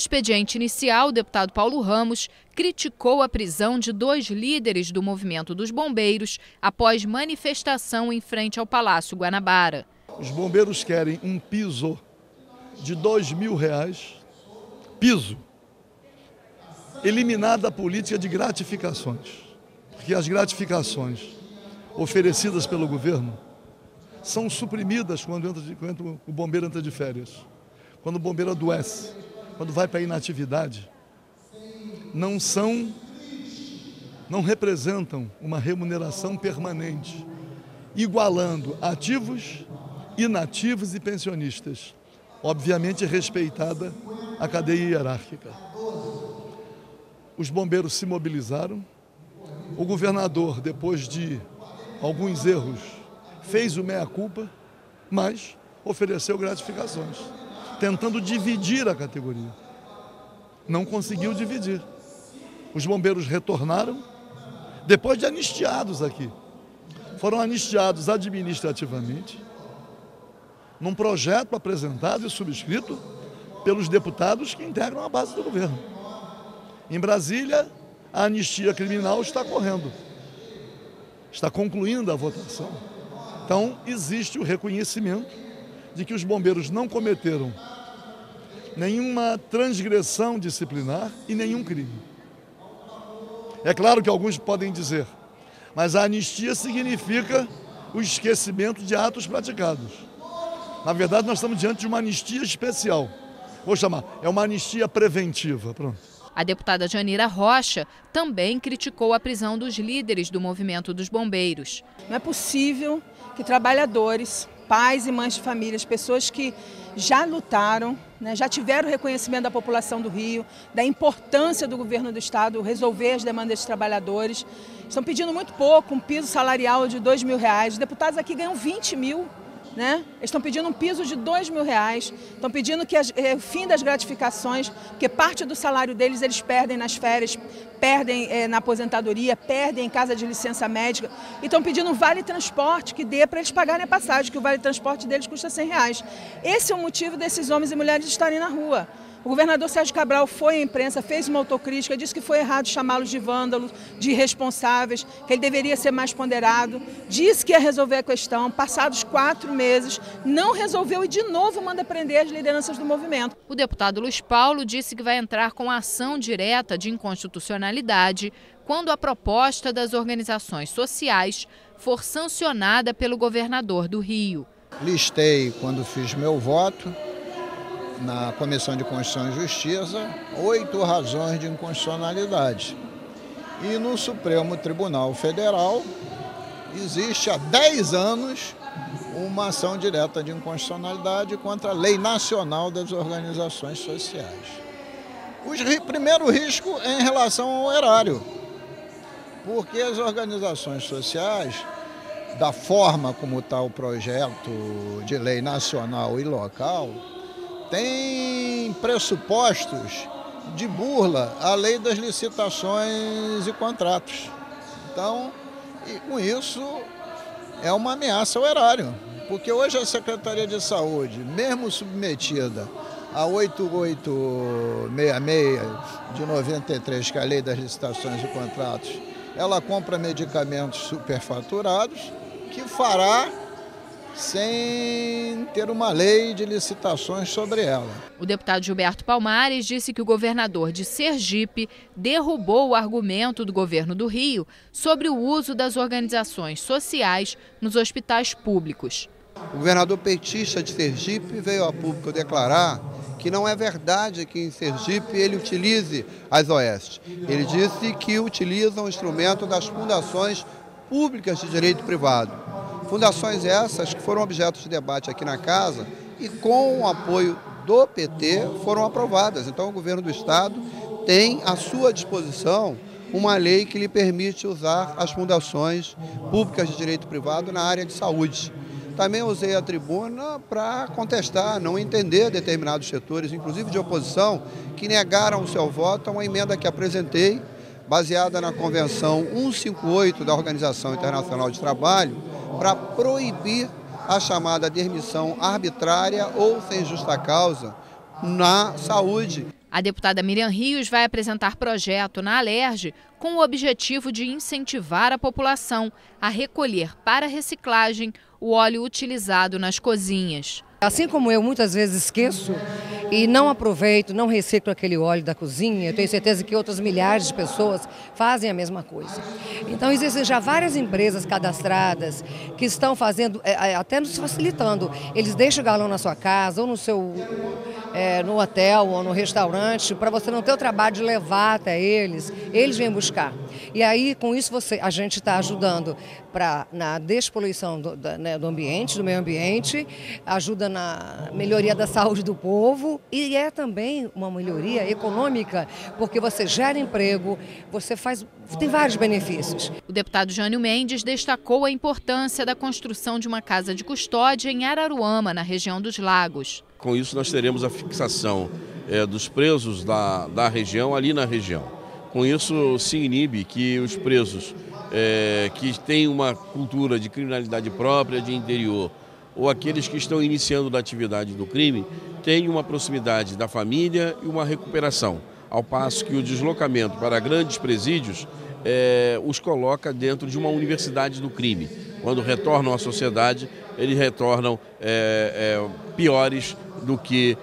expediente inicial, o deputado Paulo Ramos criticou a prisão de 2 líderes do movimento dos bombeiros após manifestação em frente ao Palácio Guanabara. Os bombeiros querem um piso de R$2.000, piso, eliminada a política de gratificações, porque as gratificações oferecidas pelo governo são suprimidas quando o bombeiro entra de férias, quando o bombeiro adoece, quando vai para a inatividade. Não representam uma remuneração permanente, igualando ativos, inativos e pensionistas, obviamente respeitada a cadeia hierárquica. Os bombeiros se mobilizaram, o governador, depois de alguns erros, fez o meia-culpa, mas ofereceu gratificações, tentando dividir a categoria. Não conseguiu dividir. Os bombeiros retornaram, depois de anistiados aqui. Foram anistiados administrativamente, num projeto apresentado e subscrito pelos deputados que integram a base do governo. Em Brasília, a anistia criminal está correndo, está concluindo a votação. Então, existe o reconhecimento de que os bombeiros não cometeram nenhuma transgressão disciplinar e nenhum crime. É claro que alguns podem dizer, mas a anistia significa o esquecimento de atos praticados. Na verdade, nós estamos diante de uma anistia especial. Vou chamar, é uma anistia preventiva. Pronto. A deputada Janira Rocha também criticou a prisão dos líderes do movimento dos bombeiros. Não é possível que trabalhadores, pais e mães de famílias, pessoas que já lutaram, já tiveram reconhecimento da população do Rio, da importância do governo do estado resolver as demandas dos trabalhadores, estão pedindo muito pouco, um piso salarial de R$2.000. Os deputados aqui ganham 20 mil. Eles estão pedindo um piso de R$2.000, estão pedindo que o fim das gratificações, porque parte do salário deles eles perdem nas férias, perdem na aposentadoria, perdem em casa de licença médica, e estão pedindo um vale-transporte que dê para eles pagarem a passagem, que o vale-transporte deles custa R$100. Esse é o motivo desses homens e mulheres estarem na rua. O governador Sérgio Cabral foi à imprensa, fez uma autocrítica, disse que foi errado chamá-los de vândalos, de irresponsáveis, que ele deveria ser mais ponderado, disse que ia resolver a questão, passados 4 meses, não resolveu e de novo manda prender as lideranças do movimento. O deputado Luiz Paulo disse que vai entrar com ação direta de inconstitucionalidade quando a proposta das organizações sociais for sancionada pelo governador do Rio. Listei, quando fiz meu voto, na Comissão de Constituição e Justiça, 8 razões de inconstitucionalidade. E no Supremo Tribunal Federal existe há 10 anos uma ação direta de inconstitucionalidade contra a Lei Nacional das Organizações Sociais. O primeiro risco é em relação ao erário, porque as organizações sociais, da forma como está o projeto de lei nacional e local, tem pressupostos de burla à lei das licitações e contratos. Então, e com isso, é uma ameaça ao erário, porque hoje a Secretaria de Saúde, mesmo submetida a 8866 de 93, que é a lei das licitações e contratos, ela compra medicamentos superfaturados, que fará sem ter uma lei de licitações sobre ela. O deputado Gilberto Palmares disse que o governador de Sergipe derrubou o argumento do governo do Rio sobre o uso das organizações sociais nos hospitais públicos. O governador petista de Sergipe veio a público declarar que não é verdade que em Sergipe ele utilize as OS. Ele disse que utiliza um instrumento das fundações públicas de direito privado. Fundações essas que foram objeto de debate aqui na casa e com o apoio do PT foram aprovadas. Então o governo do estado tem à sua disposição uma lei que lhe permite usar as fundações públicas de direito privado na área de saúde. Também usei a tribuna para contestar, não entender determinados setores, inclusive de oposição, que negaram o seu voto a uma emenda que apresentei, baseada na Convenção 158 da Organização Internacional de Trabalho, para proibir a chamada demissão arbitrária ou sem justa causa na saúde. A deputada Miriam Rios vai apresentar projeto na Alerj com o objetivo de incentivar a população a recolher para reciclagem o óleo utilizado nas cozinhas. Assim como eu muitas vezes esqueço e não aproveito, não reciclo aquele óleo da cozinha, eu tenho certeza que outras milhares de pessoas fazem a mesma coisa. Então existem já várias empresas cadastradas que estão fazendo, até nos facilitando. Eles deixam o galão na sua casa ou no hotel ou no restaurante, para você não ter o trabalho de levar até eles vêm buscar. E aí, com isso, a gente está ajudando na despoluição do ambiente, do meio ambiente, ajuda na melhoria da saúde do povo e é também uma melhoria econômica, porque você gera emprego, tem vários benefícios. O deputado Jânio Mendes destacou a importância da construção de uma casa de custódia em Araruama, na região dos Lagos. Com isso, nós teremos a fixação dos presos da região, ali na região. Com isso, se inibe que os presos que têm uma cultura de criminalidade própria de interior ou aqueles que estão iniciando da atividade do crime tenham uma proximidade da família e uma recuperação, ao passo que o deslocamento para grandes presídios os coloca dentro de uma universidade do crime. Quando retornam à sociedade, eles retornam piores do que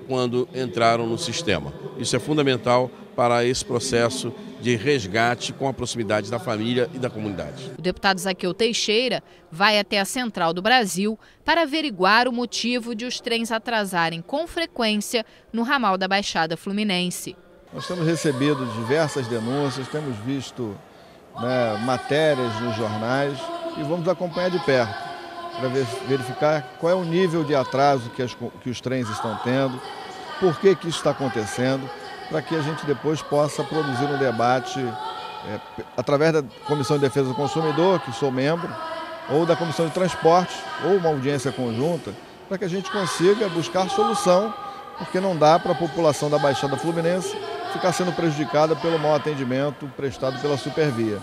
quando entraram no sistema. Isso é fundamental para esse processo de resgate com a proximidade da família e da comunidade. O deputado Zaqueu Teixeira vai até a Central do Brasil para averiguar o motivo de os trens atrasarem com frequência no ramal da Baixada Fluminense. Nós temos recebido diversas denúncias, temos visto matérias nos jornais e vamos acompanhar de perto para verificar qual é o nível de atraso que os trens estão tendo, por que isso está acontecendo, para que a gente depois possa produzir um debate através da Comissão de Defesa do Consumidor, que sou membro, ou da Comissão de Transportes, ou uma audiência conjunta, para que a gente consiga buscar solução, porque não dá para a população da Baixada Fluminense ficar sendo prejudicada pelo mau atendimento prestado pela Supervia.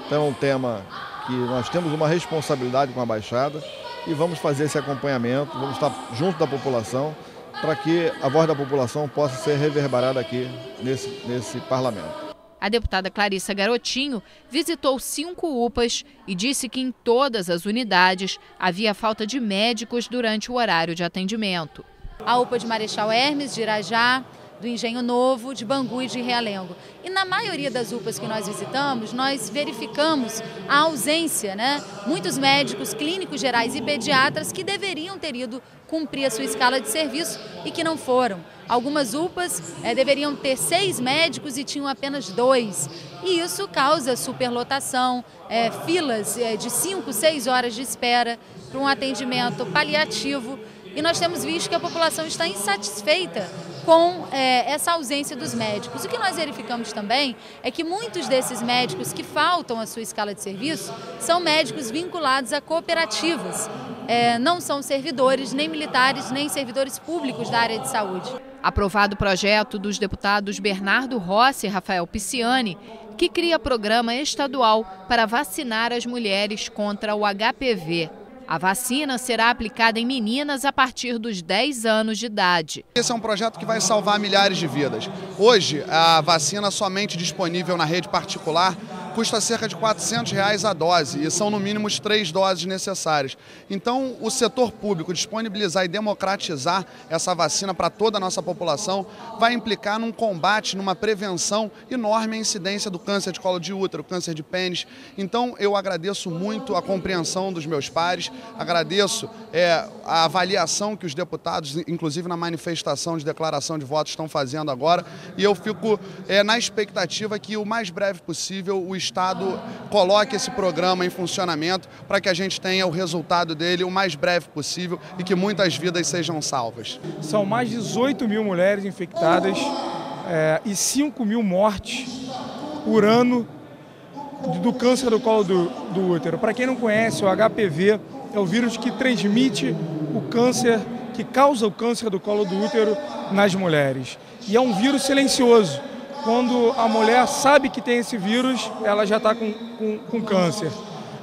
Então é um tema que nós temos uma responsabilidade com a Baixada e vamos fazer esse acompanhamento, vamos estar junto da população para que a voz da população possa ser reverberada aqui nesse parlamento. A deputada Clarissa Garotinho visitou 5 UPAs e disse que em todas as unidades havia falta de médicos durante o horário de atendimento. A UPA de Marechal Hermes, de Irajá, do Engenho Novo, de Bangu e de Realengo. E na maioria das UPAs que nós visitamos, nós verificamos a ausência, muitos médicos, clínicos gerais e pediatras que deveriam ter ido cumprir a sua escala de serviço e que não foram. Algumas UPAs deveriam ter 6 médicos e tinham apenas 2. E isso causa superlotação, filas de 5, 6 horas de espera para um atendimento paliativo. E nós temos visto que a população está insatisfeita com essa ausência dos médicos. O que nós verificamos também é que muitos desses médicos que faltam à sua escala de serviço são médicos vinculados a cooperativas. Não são servidores, nem militares, nem servidores públicos da área de saúde. Aprovado o projeto dos deputados Bernardo Rossi e Rafael Pisciani, que cria programa estadual para vacinar as mulheres contra o HPV. A vacina será aplicada em meninas a partir dos 10 anos de idade. Esse é um projeto que vai salvar milhares de vidas. Hoje, a vacina somente disponível na rede particular custa cerca de R$400 a dose e são no mínimo 3 doses necessárias. Então, o setor público disponibilizar e democratizar essa vacina para toda a nossa população vai implicar num combate, numa prevenção enorme à incidência do câncer de colo de útero, câncer de pênis. Então, eu agradeço muito a compreensão dos meus pares, agradeço a avaliação que os deputados, inclusive na manifestação de declaração de votos, estão fazendo agora e eu fico na expectativa que o mais breve possível o Estado coloque esse programa em funcionamento para que a gente tenha o resultado dele o mais breve possível e que muitas vidas sejam salvas. São mais de 18 mil mulheres infectadas e 5 mil mortes por ano do câncer do colo do útero. Para quem não conhece, o HPV é o vírus que transmite o câncer, que causa o câncer do colo do útero nas mulheres. E é um vírus silencioso. Quando a mulher sabe que tem esse vírus, ela já está com câncer.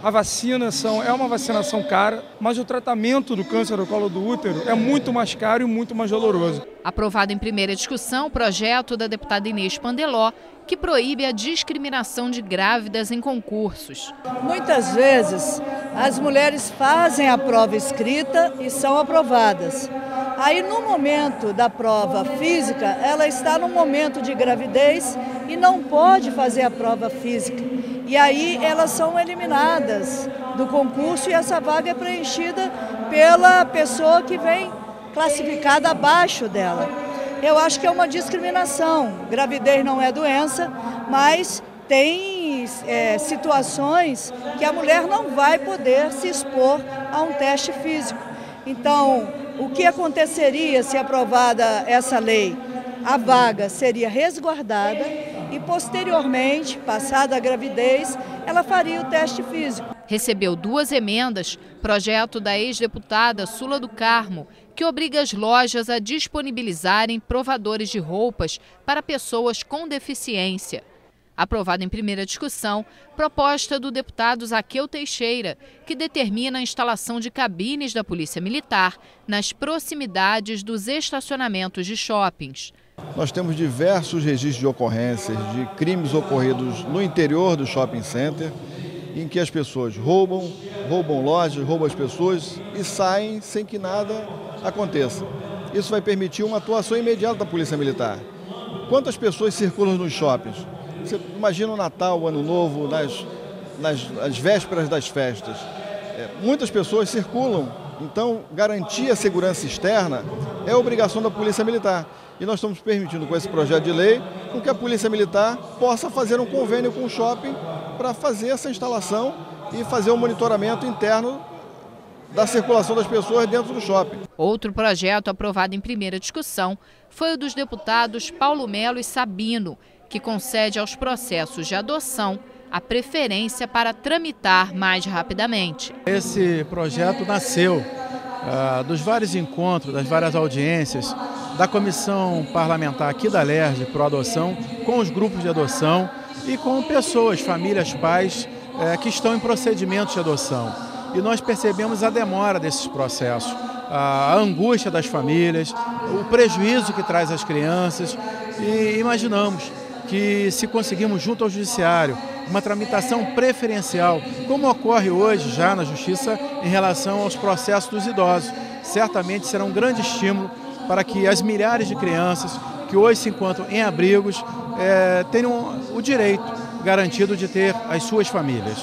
A vacinação é uma vacinação cara, mas o tratamento do câncer do colo do útero é muito mais caro e muito mais doloroso. Aprovado em primeira discussão o projeto da deputada Inês Pandeló, que proíbe a discriminação de grávidas em concursos. Muitas vezes as mulheres fazem a prova escrita e são aprovadas. Aí no momento da prova física, ela está no momento de gravidez e não pode fazer a prova física. E aí elas são eliminadas do concurso e essa vaga é preenchida pela pessoa que vem classificada abaixo dela. Eu acho que é uma discriminação. Gravidez não é doença, mas tem situações que a mulher não vai poder se expor a um teste físico. Então, o que aconteceria se aprovada essa lei? A vaga seria resguardada e, posteriormente, passada a gravidez, ela faria o teste físico. Recebeu 2 emendas, projeto da ex-deputada Sula do Carmo, que obriga as lojas a disponibilizarem provadores de roupas para pessoas com deficiência. Aprovada em primeira discussão, proposta do deputado Zaqueu Teixeira, que determina a instalação de cabines da Polícia Militar nas proximidades dos estacionamentos de shoppings. Nós temos diversos registros de ocorrências de crimes ocorridos no interior do shopping center, em que as pessoas roubam lojas, roubam as pessoas e saem sem que nada aconteça. Isso vai permitir uma atuação imediata da Polícia Militar. Quantas pessoas circulam nos shoppings? Você imagina o Natal, o Ano Novo, nas vésperas das festas. Muitas pessoas circulam, então garantir a segurança externa é obrigação da Polícia Militar. E nós estamos permitindo com esse projeto de lei com que a Polícia Militar possa fazer um convênio com o shopping para fazer essa instalação e fazer um monitoramento interno da circulação das pessoas dentro do shopping. Outro projeto aprovado em primeira discussão foi o dos deputados Paulo Melo e Sabino, que concede aos processos de adoção a preferência para tramitar mais rapidamente. Esse projeto nasceu dos vários encontros, das várias audiências da Comissão Parlamentar aqui da LERJ Pro Adoção, com os grupos de adoção e com pessoas, famílias, pais que estão em procedimentos de adoção. E nós percebemos a demora desses processos, a angústia das famílias, o prejuízo que traz às crianças e imaginamos que se conseguirmos junto ao Judiciário uma tramitação preferencial, como ocorre hoje já na Justiça em relação aos processos dos idosos, certamente será um grande estímulo para que as milhares de crianças que hoje se encontram em abrigos tenham o direito garantido de ter as suas famílias.